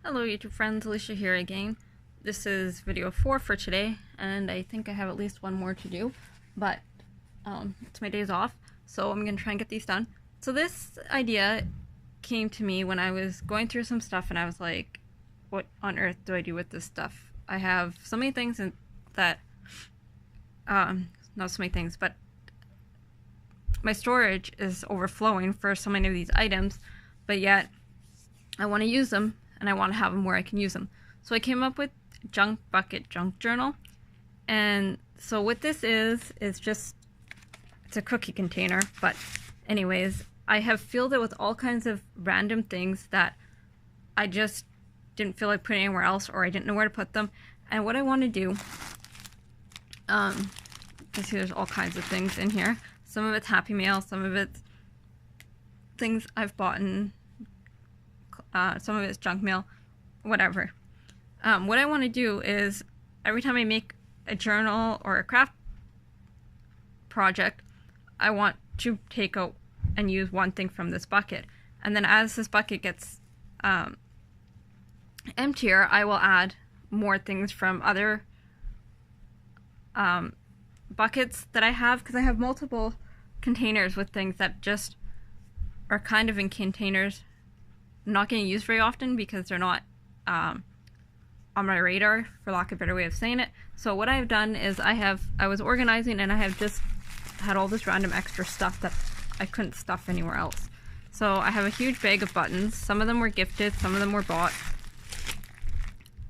Hello YouTube friends, Alicia here again. This is video 4 for today, and I think I have at least one more to do, but it's my days off, so I'm going to try and get these done. So this idea came to me when I was going through some stuff, and I was like, what on earth do I do with this stuff? I have so many things that, not so many things, but my storage is overflowing for so many of these items, but yet I want to use them and I want to have them where I can use them. So I came up with Junk Bucket Junk Journal. And so what this is just, it's a cookie container, but anyways, I have filled it with all kinds of random things that I just didn't feel like putting anywhere else, or I didn't know where to put them. And what I want to do, you see there's all kinds of things in here. Some of it's Happy Mail, some of it's things I've bought in, some of it's junk mail, whatever. What I want to do is every time I make a journal or a craft project, I want to take out and use one thing from this bucket. And then as this bucket gets emptier, I will add more things from other buckets that I have, because I have multiple containers with things that just are kind of in containers not getting used very often because they're not on my radar, for lack of a better way of saying it. So what I've done is I was organizing, and I have just had all this random extra stuff that I couldn't stuff anywhere else. So I have a huge bag of buttons. Some of them were gifted, some of them were bought.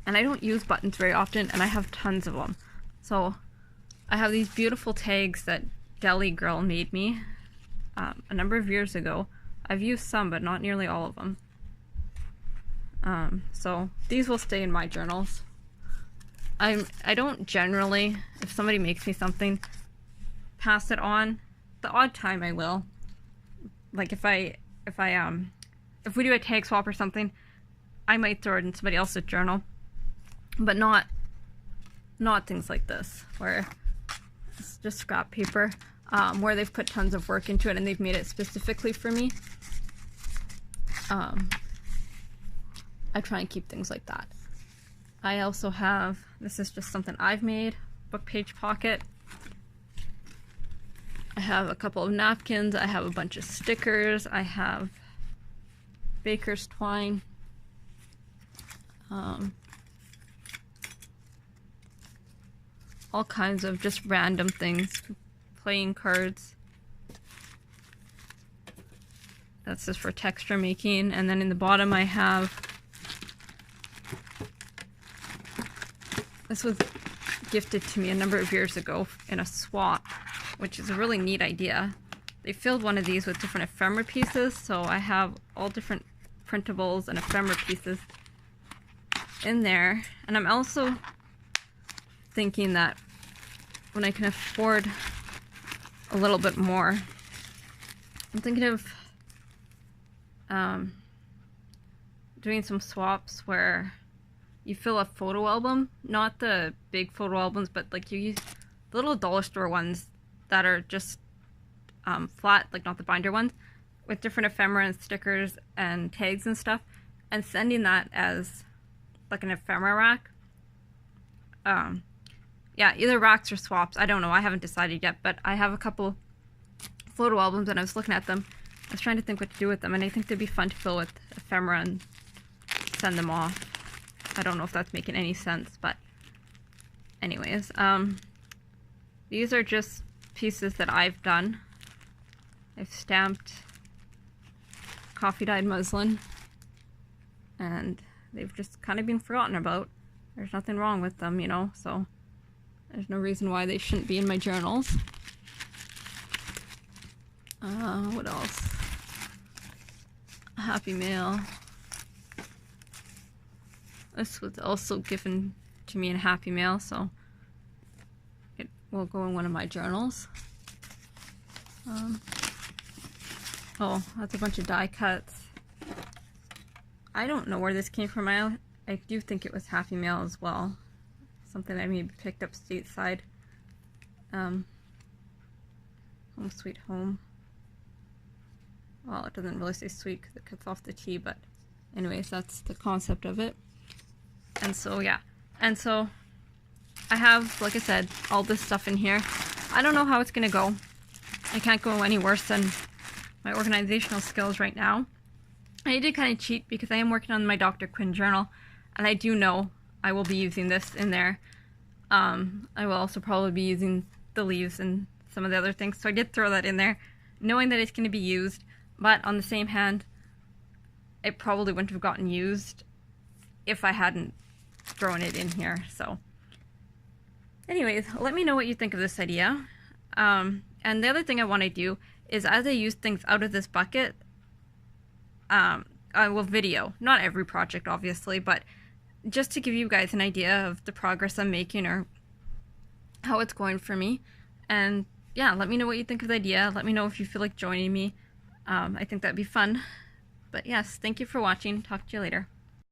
And I don't use buttons very often, and I have tons of them. So I have these beautiful tags that Deli Girl made me a number of years ago. I've used some, but not nearly all of them. So these will stay in my journals. I don't generally, if somebody makes me something, pass it on. The odd time I will. Like if we do a tag swap or something, I might throw it in somebody else's journal. But not things like this, where it's just scrap paper, where they've put tons of work into it and they've made it specifically for me. I try and keep things like that. I also have, this is just something I've made, book page pocket. I have a couple of napkins, I have a bunch of stickers, I have baker's twine, all kinds of just random things, playing cards. That's just for texture making. And then in the bottom I have, this was gifted to me a number of years ago in a swap, which is a really neat idea. They filled one of these with different ephemera pieces, so I have all different printables and ephemera pieces in there. And I'm also thinking that when I can afford a little bit more, I'm thinking of doing some swaps where you fill a photo album, not the big photo albums, but like you use the little dollar store ones that are just flat, like not the binder ones, with different ephemera and stickers and tags and stuff, and sending that as like an ephemera rack. Yeah, either racks or swaps, I don't know, I haven't decided yet, but I have a couple photo albums and I was looking at them. I was trying to think what to do with them, and I think they'd be fun to fill with ephemera and send them off. I don't know if that's making any sense, but anyways, these are just pieces that I've done. I've stamped coffee dyed muslin, and they've just kind of been forgotten about. There's nothing wrong with them, you know, so there's no reason why they shouldn't be in my journals. What else? Happy Mail. This was also given to me in Happy Mail, so it will go in one of my journals. Oh, that's a bunch of die cuts. I don't know where this came from. I do think it was Happy Mail as well. Something I maybe picked up stateside. Home Sweet Home. Well, it doesn't really say sweet because it cuts off the T, but anyways, that's the concept of it. And so, yeah. And so, I have, like I said, all this stuff in here. I don't know how it's going to go. I can't go any worse than my organizational skills right now. I did kind of cheat because I am working on my Dr. Quinn journal, and I do know I will be using this in there. I will also probably be using the leaves and some of the other things, so I did throw that in there, knowing that it's going to be used, but on the same hand, it probably wouldn't have gotten used if I hadn't thrown it in here. So anyways, let me know what you think of this idea. And the other thing I want to do is, as I use things out of this bucket, I will video. Not every project, obviously, but just to give you guys an idea of the progress I'm making or how it's going for me. And yeah, let me know what you think of the idea. Let me know if you feel like joining me. I think that'd be fun. But yes, thank you for watching. Talk to you later.